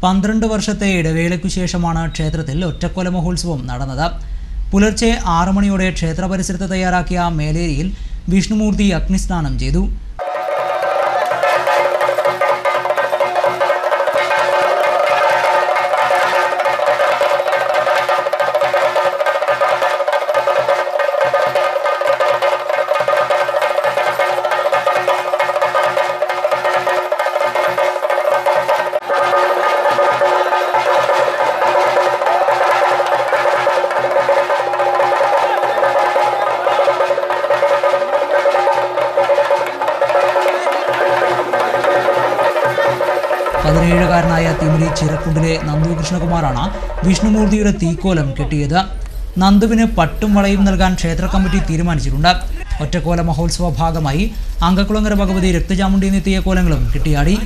12 വർഷത്തെ ഇടവേളയ്ക്കു ശേഷമാണ് ക്ഷേത്രത്തിൽ ഒറ്റക്കൊല മഹോത്സവം നടന്നത്. പുലർച്ചെ 6 മണിയോടെ ക്ഷേത്ര പരിസരത്ത് തയ്യാറാക്കിയ മേലേരിയിൽ വിഷ്ണുമൂർത്തി അഗ്നിസ്നാനം ചെയ്തു. ായ തിമിരി ചിറക്കുണ്ടിലെ നന്ദു കൃഷ്ണകുമാറാണ് വിഷ്ണുമൂർത്തിയുടെ തീക്കോലം കെട്ടിയത്. നന്ദുവിന് പട്ടും വളയും നൽകാൻ ക്ഷേത്ര കമ്മിറ്റി തീരുമാനിച്ചിട്ടുണ്ട്. ഒറ്റക്കോല മഹോത്സവ ഭാഗമായി അങ്കക്കുളങ്ങര ഭഗവതി രക്തചാമുണ്ടി എത്തിയ കോലങ്ങളും കെട്ടിയാടി.